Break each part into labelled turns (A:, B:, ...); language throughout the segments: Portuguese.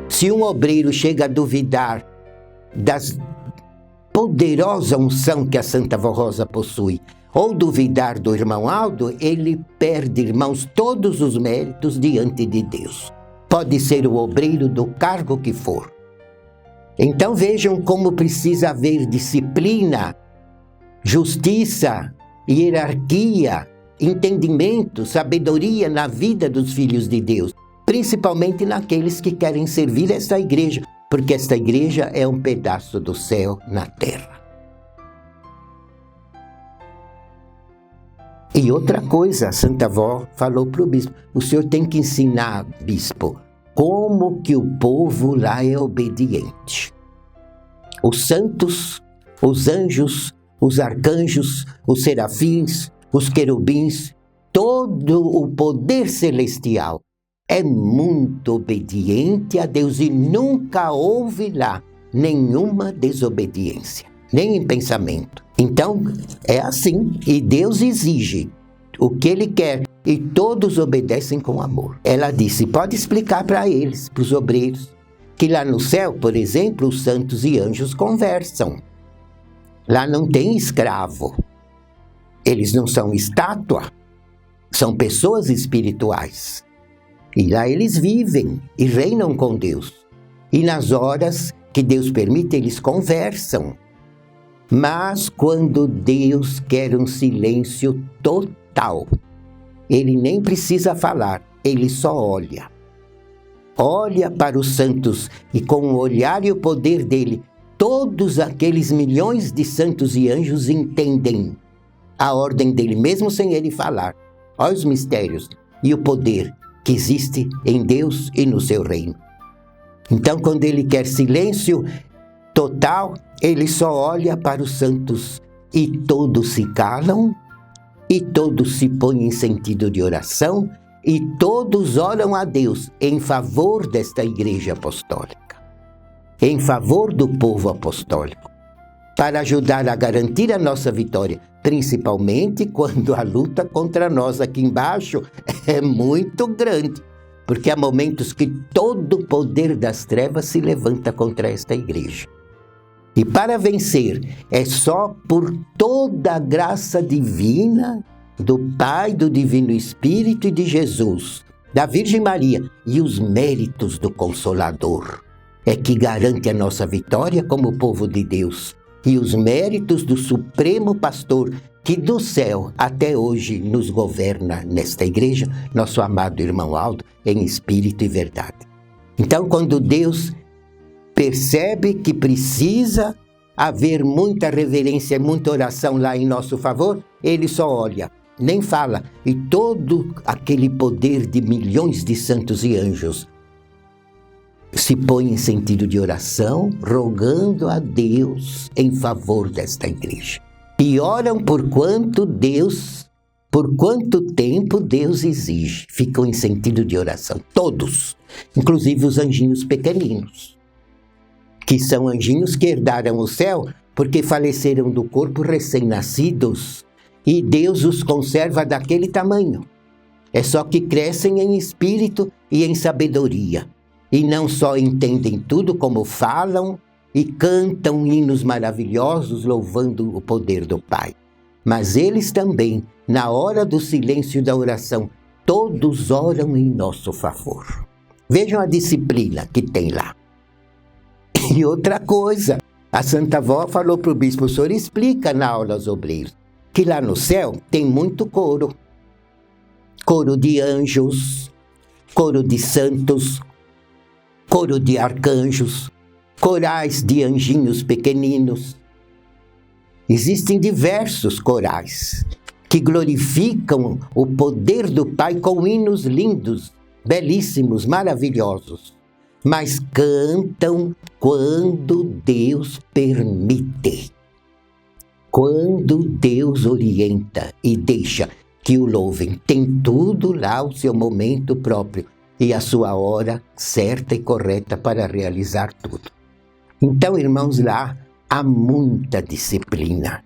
A: Se um obreiro chega a duvidar da poderosa unção que a Santa Vó Rosa possui, ou duvidar do irmão Aldo, ele perde, irmãos, todos os méritos diante de Deus. Pode ser o obreiro do cargo que for. Então vejam como precisa haver disciplina, justiça, hierarquia, entendimento, sabedoria na vida dos filhos de Deus. Principalmente naqueles que querem servir esta igreja, porque esta igreja é um pedaço do céu na terra. E outra coisa, a Santa Vó falou para o bispo, o senhor tem que ensinar, bispo, como que o povo lá é obediente. Os santos, os anjos, os arcanjos, os serafins, os querubins, todo o poder celestial é muito obediente a Deus e nunca houve lá nenhuma desobediência, nem em pensamento. Então, é assim, e Deus exige o que Ele quer e todos obedecem com amor. Ela disse, pode explicar para eles, para os obreiros, que lá no céu, por exemplo, os santos e anjos conversam. Lá não tem escravo. Eles não são estátua, são pessoas espirituais. E lá eles vivem e reinam com Deus. E nas horas que Deus permite, eles conversam. Mas quando Deus quer um silêncio total, Ele nem precisa falar, Ele só olha. Olha para os santos e com o olhar e o poder dele, todos aqueles milhões de santos e anjos entendem a ordem dele, mesmo sem ele falar. Olha os mistérios e o poder que existe em Deus e no seu reino. Então, quando ele quer silêncio total, ele só olha para os santos e todos se calam, e todos se põem em sentido de oração, e todos oram a Deus em favor desta igreja apostólica, em favor do povo apostólico, para ajudar a garantir a nossa vitória, principalmente quando a luta contra nós aqui embaixo é muito grande, porque há momentos que todo o poder das trevas se levanta contra esta igreja. E para vencer é só por toda a graça divina do Pai, do Divino Espírito e de Jesus, da Virgem Maria e os méritos do Consolador é que garante a nossa vitória como povo de Deus, e os méritos do Supremo Pastor que do céu até hoje nos governa nesta igreja, nosso amado irmão Aldo, em espírito e verdade. Então, quando Deus percebe que precisa haver muita reverência e muita oração lá em nosso favor, Ele só olha, nem fala, e todo aquele poder de milhões de santos e anjos se põe em sentido de oração, rogando a Deus em favor desta igreja. E oram por quanto tempo Deus exige. Ficam em sentido de oração, todos, inclusive os anjinhos pequeninos, que são anjinhos que herdaram o céu porque faleceram do corpo recém-nascidos e Deus os conserva daquele tamanho. É só que crescem em espírito e em sabedoria. E não só entendem tudo, como falam e cantam hinos maravilhosos louvando o poder do Pai. Mas eles também, na hora do silêncio e da oração, todos oram em nosso favor. Vejam a disciplina que tem lá. E outra coisa, a Santa Vó falou para o bispo, o senhor explica na aula aos obreiros, que lá no céu tem muito coro. Coro de anjos, coro de santos, coro de arcanjos, corais de anjinhos pequeninos. Existem diversos corais que glorificam o poder do Pai com hinos lindos, belíssimos, maravilhosos, mas cantam quando Deus permite, quando Deus orienta e deixa que o louvem. Tem tudo lá o seu momento próprio. e a sua hora certa e correta para realizar tudo. Então, irmãos, lá há muita disciplina.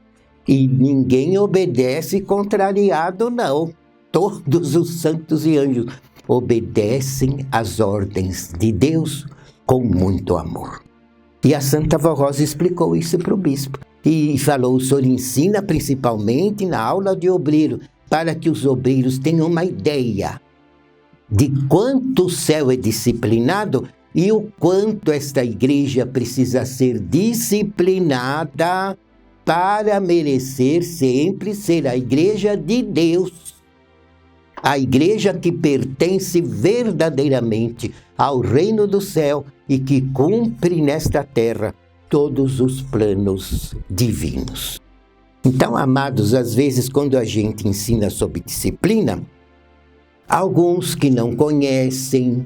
A: E ninguém obedece contrariado, não. Todos os santos e anjos obedecem às ordens de Deus com muito amor. E a Santa Vó Rosa explicou isso para o bispo. E falou, o senhor ensina principalmente na aula de obreiro, para que os obreiros tenham uma ideia de quanto o céu é disciplinado e o quanto esta igreja precisa ser disciplinada para merecer sempre ser a igreja de Deus. A igreja que pertence verdadeiramente ao reino do céu e que cumpre nesta terra todos os planos divinos. Então, amados, às vezes quando a gente ensina sobre disciplina, alguns que não conhecem,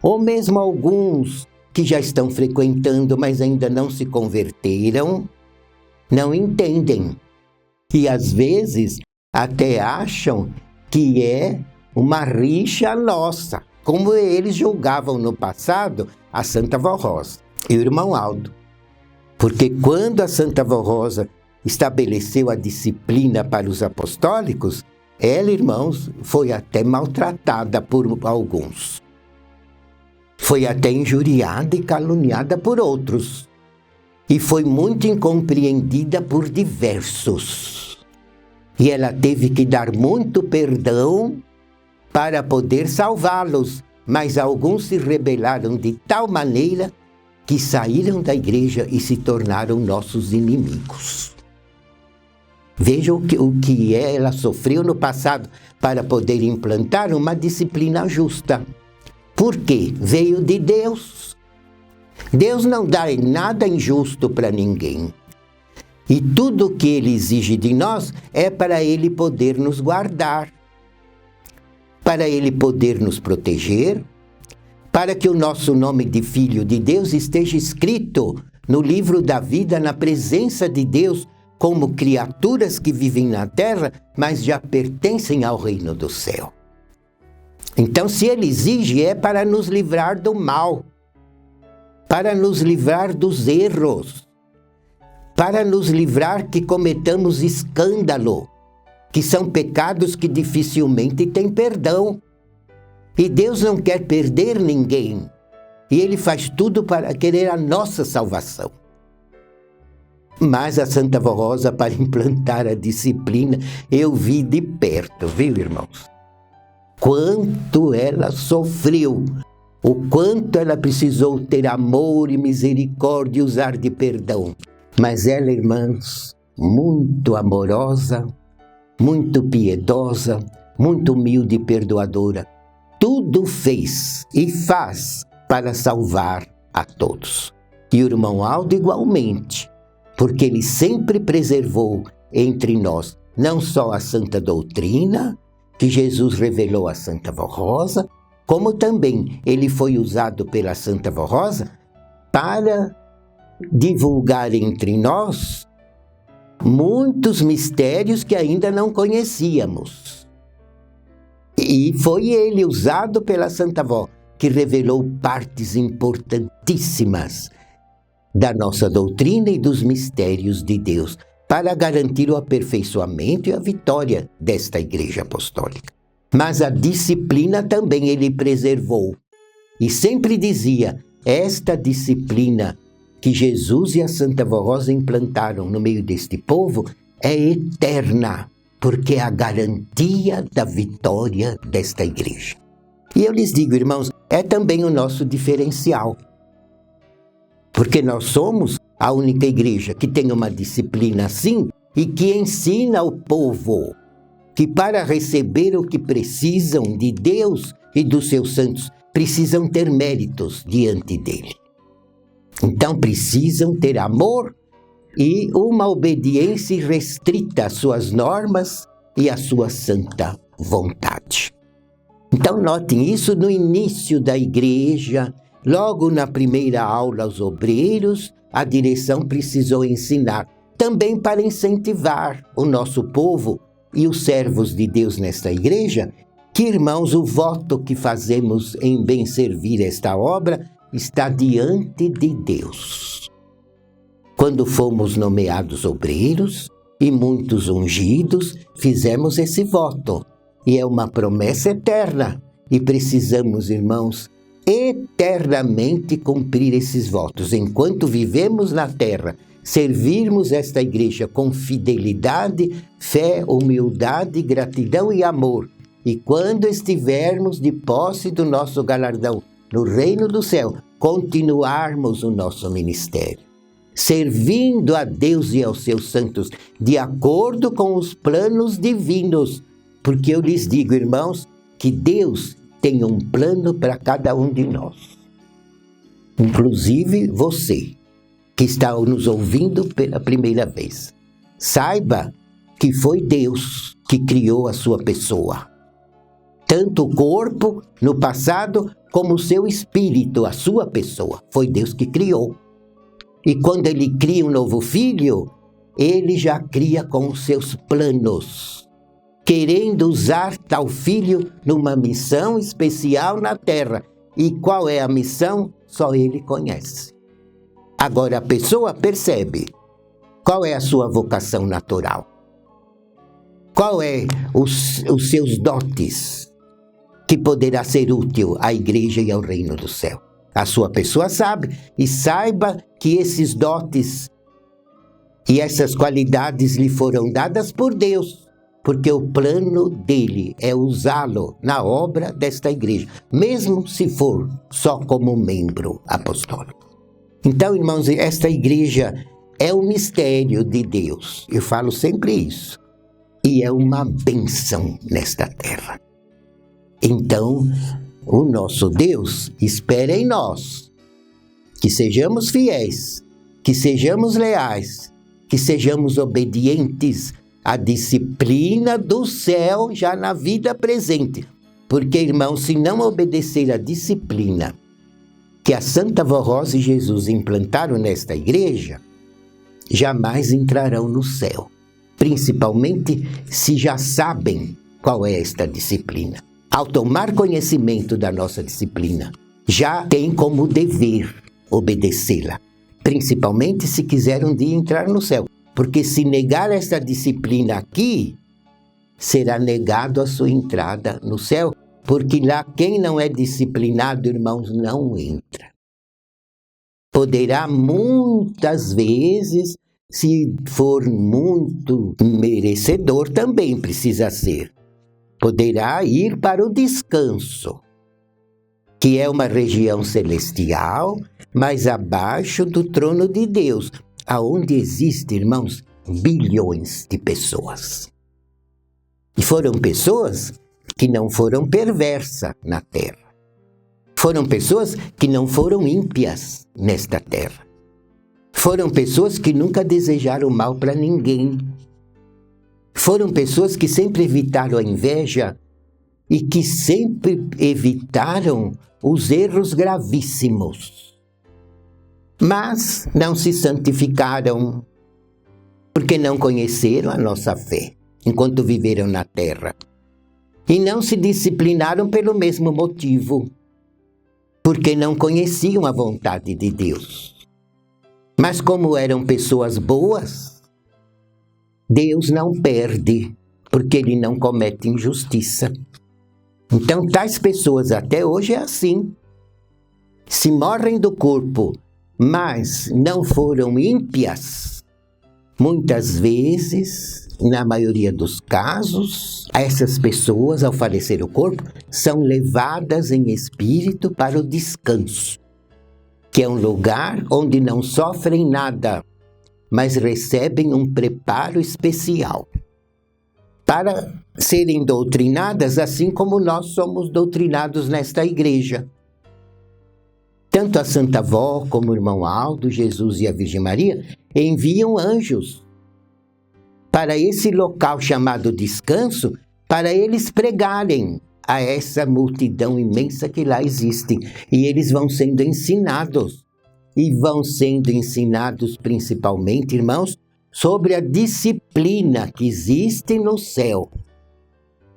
A: ou mesmo alguns que já estão frequentando, mas ainda não se converteram, não entendem. E às vezes até acham que é uma rixa nossa, como eles julgavam no passado a Santa Vó Rosa e o irmão Aldo. Porque quando a Santa Vó Rosa estabeleceu a disciplina para os apostólicos, ela, irmãos, foi até maltratada por alguns. Foi até injuriada e caluniada por outros. E foi muito incompreendida por diversos. E ela teve que dar muito perdão para poder salvá-los. Mas alguns se rebelaram de tal maneira que saíram da igreja e se tornaram nossos inimigos. Vejam o que ela sofreu no passado para poder implantar uma disciplina justa. Por quê? Veio de Deus. Deus não dá nada injusto para ninguém. E tudo que Ele exige de nós é para Ele poder nos guardar, para Ele poder nos proteger, para que o nosso nome de Filho de Deus esteja escrito no livro da vida, na presença de Deus, como criaturas que vivem na terra, mas já pertencem ao reino do céu. Então, se Ele exige, é para nos livrar do mal, para nos livrar dos erros, para nos livrar que cometamos escândalo, que são pecados que dificilmente têm perdão. E Deus não quer perder ninguém, e Ele faz tudo para querer a nossa salvação. Mas a Santa Vó Rosa, para implantar a disciplina, eu vi de perto, viu, irmãos? Quanto ela sofreu, o quanto ela precisou ter amor e misericórdia e usar de perdão. Mas ela, irmãos, muito amorosa, muito piedosa, muito humilde e perdoadora, tudo fez e faz para salvar a todos. E o irmão Aldo igualmente, porque ele sempre preservou entre nós não só a santa doutrina que Jesus revelou à Santa Vó Rosa, como também ele foi usado pela Santa Vó Rosa para divulgar entre nós muitos mistérios que ainda não conhecíamos. E foi ele, usado pela Santa Vó, que revelou partes importantíssimas da nossa doutrina e dos mistérios de Deus, para garantir o aperfeiçoamento e a vitória desta Igreja Apostólica. Mas a disciplina também ele preservou. E sempre dizia, esta disciplina que Jesus e a Santa Vó Rosa implantaram no meio deste povo é eterna, porque é a garantia da vitória desta Igreja. E eu lhes digo, irmãos, é também o nosso diferencial. Porque nós somos a única igreja que tem uma disciplina assim e que ensina ao povo que para receber o que precisam de Deus e dos seus santos, precisam ter méritos diante dele. Então precisam ter amor e uma obediência restrita às suas normas e à sua santa vontade. Então notem isso no início da igreja. Logo na primeira aula aos obreiros, a direção precisou ensinar, também para incentivar o nosso povo e os servos de Deus nesta igreja, que, irmãos, o voto que fazemos em bem servir esta obra está diante de Deus. Quando fomos nomeados obreiros e muitos ungidos, fizemos esse voto. E é uma promessa eterna. E precisamos, irmãos, eternamente cumprir esses votos. Enquanto vivemos na terra, servirmos esta igreja com fidelidade, fé, humildade, gratidão e amor. E quando estivermos de posse do nosso galardão no reino do céu, continuarmos o nosso ministério, servindo a Deus e aos seus santos, de acordo com os planos divinos. Porque eu lhes digo, irmãos, que Deus tem um plano para cada um de nós. Inclusive você, que está nos ouvindo pela primeira vez. Saiba que foi Deus que criou a sua pessoa. Tanto o corpo no passado, como o seu espírito, a sua pessoa. Foi Deus que criou. E quando Ele cria um novo filho, Ele já cria com os seus planos, querendo usar tal filho numa missão especial na terra. E qual é a missão? Só Ele conhece. Agora a pessoa percebe qual é a sua vocação natural. Qual é os seus dotes que poderá ser útil à igreja e ao reino do céu. A sua pessoa sabe, e saiba que esses dotes e essas qualidades lhe foram dadas por Deus, porque o plano dele é usá-lo na obra desta igreja, mesmo se for só como membro apostólico. Então, irmãos, esta igreja é um mistério de Deus. Eu falo sempre isso. E é uma bênção nesta terra. Então, o nosso Deus espera em nós que sejamos fiéis, que sejamos leais, que sejamos obedientes à disciplina do céu já na vida presente. Porque, irmãos, se não obedecer à disciplina que a Santa Vó Rosa e Jesus implantaram nesta igreja, jamais entrarão no céu. Principalmente se já sabem qual é esta disciplina. Ao tomar conhecimento da nossa disciplina, já tem como dever obedecê-la. Principalmente se quiser um dia entrar no céu. Porque se negar esta disciplina aqui, será negado a sua entrada no céu. Porque lá quem não é disciplinado, irmãos, não entra. Poderá muitas vezes, se for muito merecedor, também precisa ser. Poderá ir para o descanso, que é uma região celestial, mas abaixo do trono de Deus, aonde existem, irmãos, bilhões de pessoas. E foram pessoas que não foram perversas na terra. Foram pessoas que não foram ímpias nesta terra. Foram pessoas que nunca desejaram mal para ninguém. Foram pessoas que sempre evitaram a inveja e que sempre evitaram os erros gravíssimos. Mas não se santificaram porque não conheceram a nossa fé enquanto viveram na terra. E não se disciplinaram pelo mesmo motivo, porque não conheciam a vontade de Deus. Mas como eram pessoas boas, Deus não perde, porque Ele não comete injustiça. Então, tais pessoas até hoje é assim. Se morrem do corpo, mas não foram ímpias, muitas vezes, na maioria dos casos, essas pessoas, ao falecer o corpo, são levadas em espírito para o descanso, que é um lugar onde não sofrem nada, mas recebem um preparo especial para serem doutrinadas, assim como nós somos doutrinados nesta igreja. Tanto a Santa Vó como o irmão Aldo, Jesus e a Virgem Maria enviam anjos para esse local chamado descanso, para eles pregarem a essa multidão imensa que lá existe. E eles vão sendo ensinados. E vão sendo ensinados principalmente, irmãos, sobre a disciplina que existe no céu.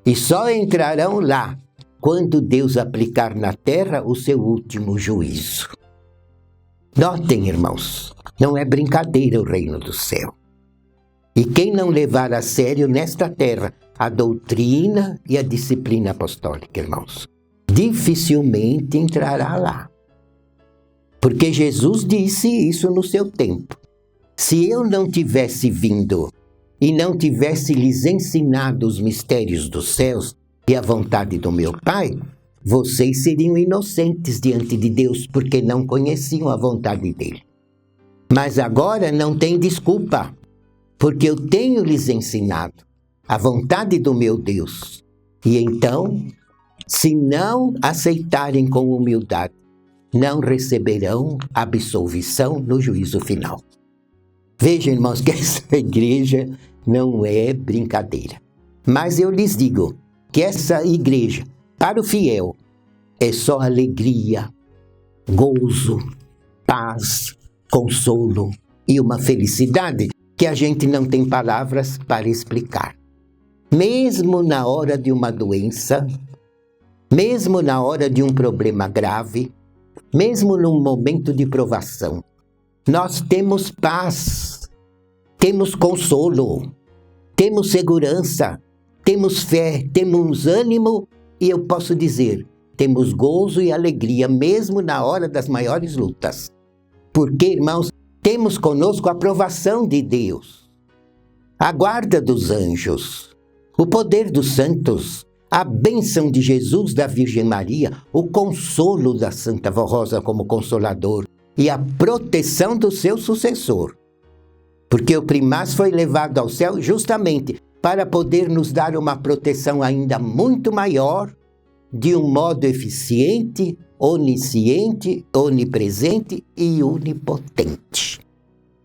A: E só entrarão lá quando Deus aplicar na terra o seu último juízo. Notem, irmãos, não é brincadeira o reino do céu. E quem não levar a sério nesta terra a doutrina e a disciplina apostólica, irmãos, dificilmente entrará lá. Porque Jesus disse isso no seu tempo. Se eu não tivesse vindo e não tivesse lhes ensinado os mistérios dos céus e a vontade do meu Pai, vocês seriam inocentes diante de Deus, porque não conheciam a vontade dele. Mas agora não tem desculpa, porque eu tenho lhes ensinado a vontade do meu Deus. E então, se não aceitarem com humildade, não receberão absolvição no juízo final. Vejam, irmãos, que essa igreja não é brincadeira. Mas eu lhes digo que essa igreja, para o fiel, é só alegria, gozo, paz, consolo e uma felicidade que a gente não tem palavras para explicar. Mesmo na hora de uma doença, mesmo na hora de um problema grave, mesmo num momento de provação, nós temos paz, temos consolo, temos segurança, temos fé, temos ânimo e eu posso dizer, temos gozo e alegria mesmo na hora das maiores lutas. Porque, irmãos, temos conosco a aprovação de Deus, a guarda dos anjos, o poder dos santos, a bênção de Jesus, da Virgem Maria, o consolo da Santa Vó Rosa como consolador e a proteção do seu sucessor. Porque o primaz foi levado ao céu justamente para poder nos dar uma proteção ainda muito maior, de um modo eficiente, onisciente, onipresente e onipotente.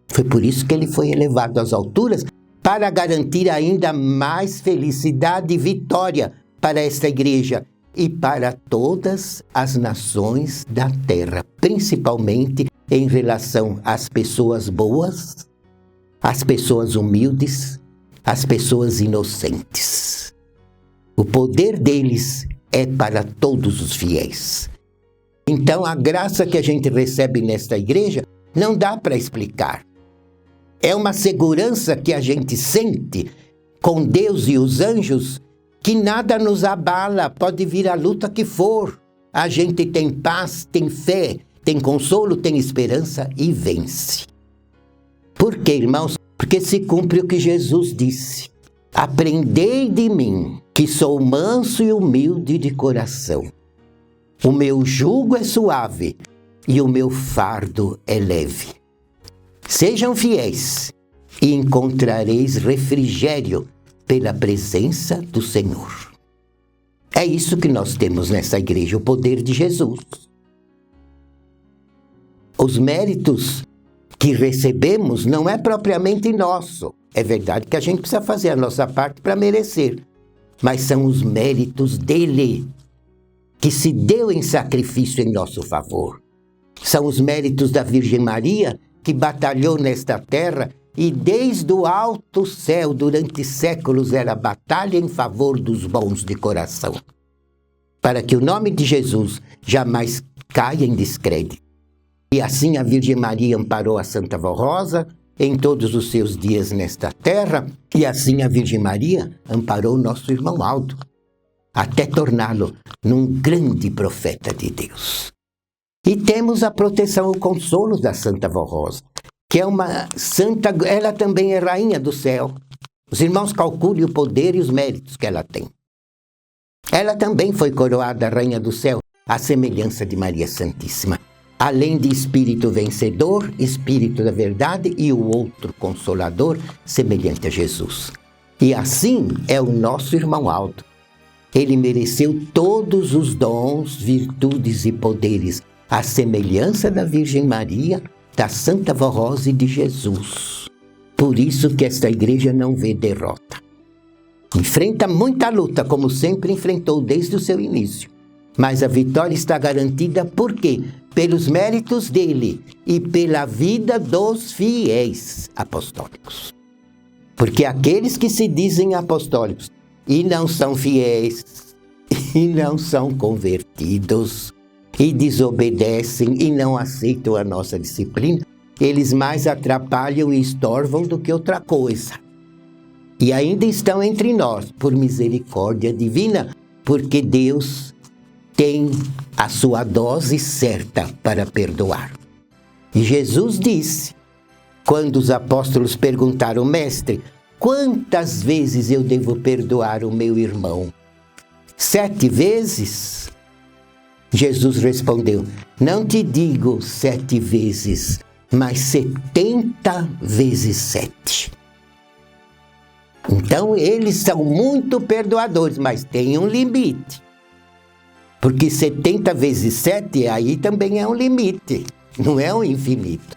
A: Foi por isso que ele foi elevado às alturas, para garantir ainda mais felicidade e vitória para esta igreja e para todas as nações da terra, principalmente em relação às pessoas boas, às pessoas humildes, às pessoas inocentes. O poder deles é para todos os fiéis. Então, a graça que a gente recebe nesta igreja não dá para explicar. É uma segurança que a gente sente com Deus e os anjos, que nada nos abala, pode vir a luta que for. A gente tem paz, tem fé, tem consolo, tem esperança e vence. Por quê, irmãos? Porque se cumpre o que Jesus disse. Aprendei de mim, que sou manso e humilde de coração. O meu jugo é suave e o meu fardo é leve. Sejam fiéis e encontrareis refrigério pela presença do Senhor. É isso que nós temos nessa igreja, o poder de Jesus. Os méritos que recebemos não é propriamente nosso. É verdade que a gente precisa fazer a nossa parte para merecer, mas são os méritos dele, que se deu em sacrifício em nosso favor. São os méritos da Virgem Maria, que batalhou nesta terra e desde o alto céu, durante séculos, era batalha em favor dos bons de coração, para que o nome de Jesus jamais caia em descrédito. E assim a Virgem Maria amparou a Santa Vó Rosa em todos os seus dias nesta terra, e assim a Virgem Maria amparou nosso irmão Aldo, até torná-lo num grande profeta de Deus. E temos a proteção, o consolo da Santa Vó Rosa, que é uma santa, ela também é rainha do céu. Os irmãos calculem o poder e os méritos que ela tem. Ela também foi coroada rainha do céu, à semelhança de Maria Santíssima. Além de espírito vencedor, espírito da verdade e o outro consolador, semelhante a Jesus. E assim é o nosso irmão Aldo. Ele mereceu todos os dons, virtudes e poderes, à semelhança da Virgem Maria, da Santa Vó Rosa e de Jesus. Por isso que esta igreja não vê derrota. Enfrenta muita luta, como sempre enfrentou desde o seu início. Mas a vitória está garantida por quê? Pelos méritos dele e pela vida dos fiéis apostólicos. Porque aqueles que se dizem apostólicos e não são fiéis, e não são convertidos, e desobedecem e não aceitam a nossa disciplina, eles mais atrapalham e estorvam do que outra coisa. E ainda estão entre nós, por misericórdia divina, porque Deus tem a sua dose certa para perdoar. E Jesus disse, quando os apóstolos perguntaram, mestre, quantas vezes eu devo perdoar o meu irmão? 7 vezes? Jesus respondeu, não te digo 7 vezes, mas 70 vezes 7. Então, eles são muito perdoadores, mas tem um limite. Porque 70 vezes 7, aí também é um limite, não é um infinito.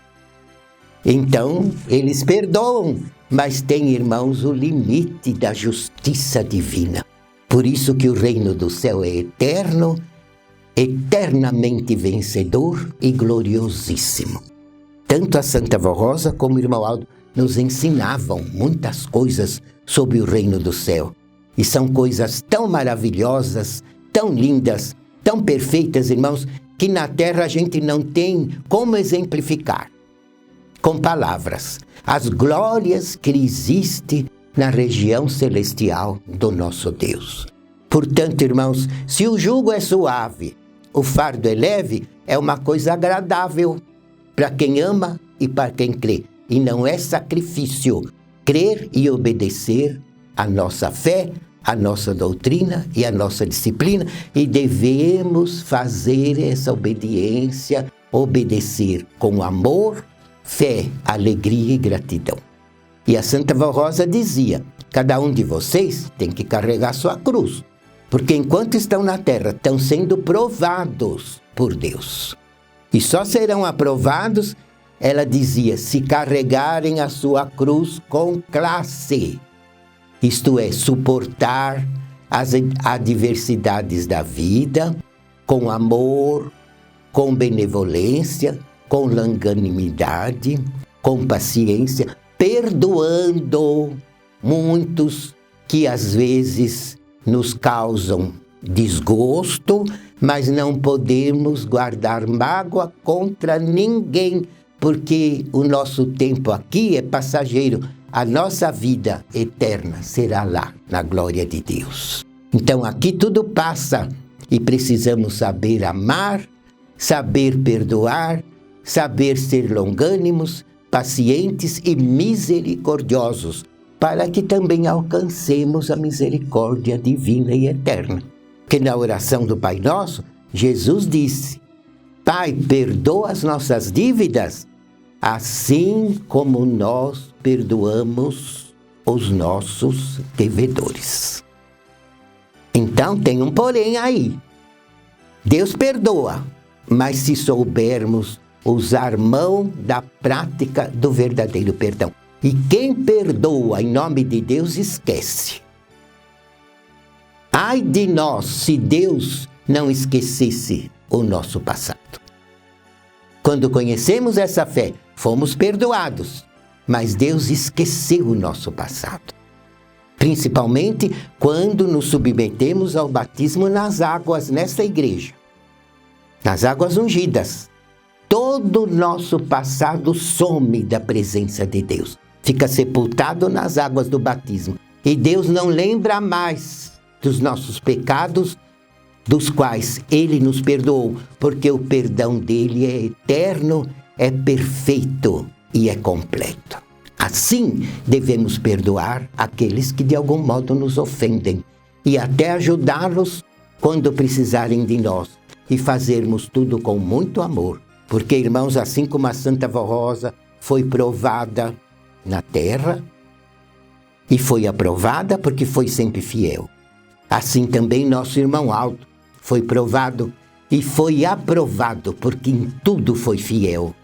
A: Então, eles perdoam, mas tem, irmãos, o limite da justiça divina. Por isso que o reino do céu é eterno, eternamente vencedor e gloriosíssimo. Tanto a Santa Vó Rosa como o irmão Aldo nos ensinavam muitas coisas sobre o reino do céu. E são coisas tão maravilhosas, tão lindas, tão perfeitas, irmãos, que na terra a gente não tem como exemplificar com palavras as glórias que existem na região celestial do nosso Deus. Portanto, irmãos, se o jugo é suave, o fardo é leve, é uma coisa agradável para quem ama e para quem crê. E não é sacrifício crer e obedecer a nossa fé, a nossa doutrina e a nossa disciplina. E devemos fazer essa obediência, obedecer com amor, fé, alegria e gratidão. E a Santa Vó Rosa dizia, cada um de vocês tem que carregar sua cruz, porque enquanto estão na terra, estão sendo provados por Deus. E só serão aprovados, ela dizia, se carregarem a sua cruz com classe. Isto é, suportar as adversidades da vida com amor, com benevolência, com longanimidade, com paciência, perdoando muitos que às vezes nos causam desgosto, mas não podemos guardar mágoa contra ninguém, porque o nosso tempo aqui é passageiro. A nossa vida eterna será lá, na glória de Deus. Então aqui tudo passa e precisamos saber amar, saber perdoar, saber ser longânimos, pacientes e misericordiosos, para que também alcancemos a misericórdia divina e eterna. Que na oração do Pai Nosso, Jesus disse, Pai, perdoa as nossas dívidas, assim como nós perdoamos os nossos devedores. Então tem um porém aí. Deus perdoa, mas se soubermos usar mão da prática do verdadeiro perdão. E quem perdoa em nome de Deus esquece. Ai de nós se Deus não esquecesse o nosso passado. Quando conhecemos essa fé, fomos perdoados, mas Deus esqueceu o nosso passado. Principalmente quando nos submetemos ao batismo nas águas nesta igreja, nas águas ungidas. Todo o nosso passado some da presença de Deus, fica sepultado nas águas do batismo. E Deus não lembra mais dos nossos pecados, dos quais Ele nos perdoou, porque o perdão dele é eterno, é perfeito e é completo. Assim, devemos perdoar aqueles que de algum modo nos ofendem e até ajudá-los quando precisarem de nós e fazermos tudo com muito amor. Porque, irmãos, assim como a Santa Vó Rosa foi provada na terra e foi aprovada porque foi sempre fiel, assim também nosso irmão Aldo foi provado e foi aprovado porque em tudo foi fiel.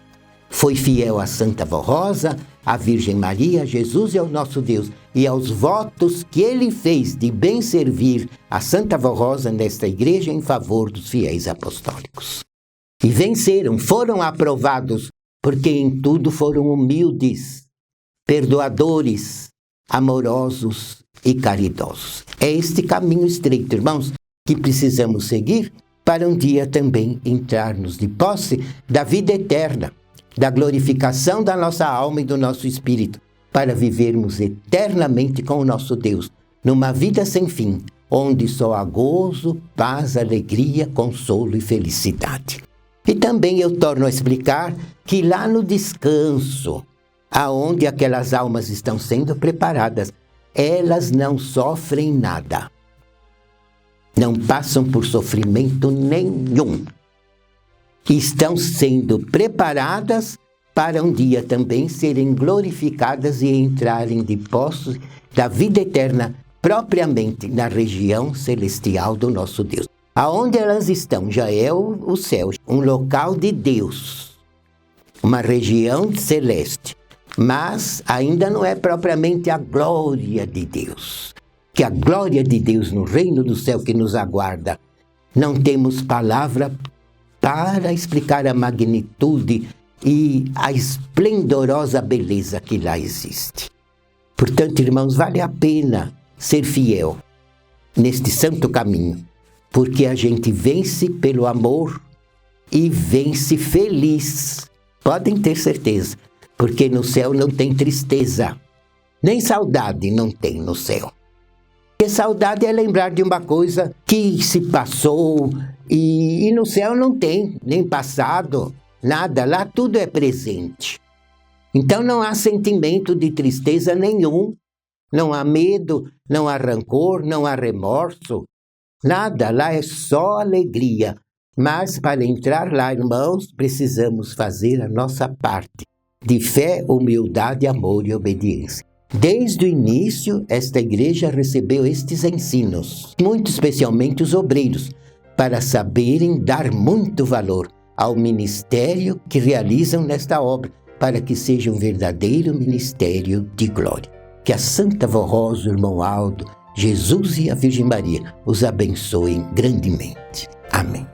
A: Foi fiel à Santa Vó Rosa, à Virgem Maria, a Jesus e ao nosso Deus, e aos votos que ele fez de bem servir a Santa Vó Rosa nesta igreja em favor dos fiéis apostólicos. E venceram, foram aprovados, porque em tudo foram humildes, perdoadores, amorosos e caridosos. É este caminho estreito, irmãos, que precisamos seguir para um dia também entrarmos de posse da vida eterna, da glorificação da nossa alma e do nosso espírito, para vivermos eternamente com o nosso Deus, numa vida sem fim, onde só há gozo, paz, alegria, consolo e felicidade. E também eu torno a explicar que lá no descanso, aonde aquelas almas estão sendo preparadas, elas não sofrem nada. Não passam por sofrimento nenhum. Estão sendo preparadas para um dia também serem glorificadas e entrarem de posse da vida eterna, propriamente na região celestial do nosso Deus. Aonde elas estão já é o céu, um local de Deus, uma região celeste, mas ainda não é propriamente a glória de Deus. Que a glória de Deus no reino do céu que nos aguarda, não temos palavra para explicar a magnitude e a esplendorosa beleza que lá existe. Portanto, irmãos, vale a pena ser fiel neste santo caminho, porque a gente vence pelo amor e vence feliz. Podem ter certeza, porque no céu não tem tristeza, nem saudade não tem no céu. Porque saudade é lembrar de uma coisa que se passou e no céu não tem, nem passado, nada, lá tudo é presente. Então não há sentimento de tristeza nenhum, não há medo, não há rancor, não há remorso, nada, lá é só alegria. Mas para entrar lá, irmãos, precisamos fazer a nossa parte de fé, humildade, amor e obediência. Desde o início, esta igreja recebeu estes ensinos, muito especialmente os obreiros, para saberem dar muito valor ao ministério que realizam nesta obra, para que seja um verdadeiro ministério de glória. Que a Santa Vó Rosa, o irmão Aldo, Jesus e a Virgem Maria os abençoem grandemente. Amém.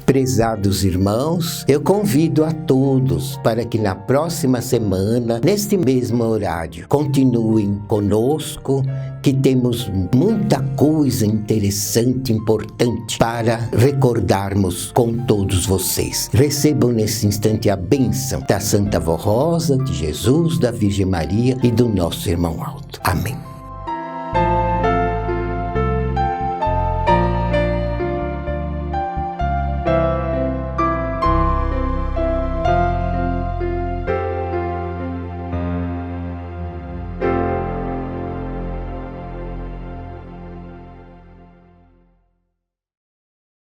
A: Prezados irmãos, eu convido a todos para que na próxima semana, neste mesmo horário, continuem conosco, que temos muita coisa interessante, importante para recordarmos com todos vocês. Recebam nesse instante a bênção da Santa Vó Rosa, de Jesus, da Virgem Maria e do nosso irmão Aldo. Amém.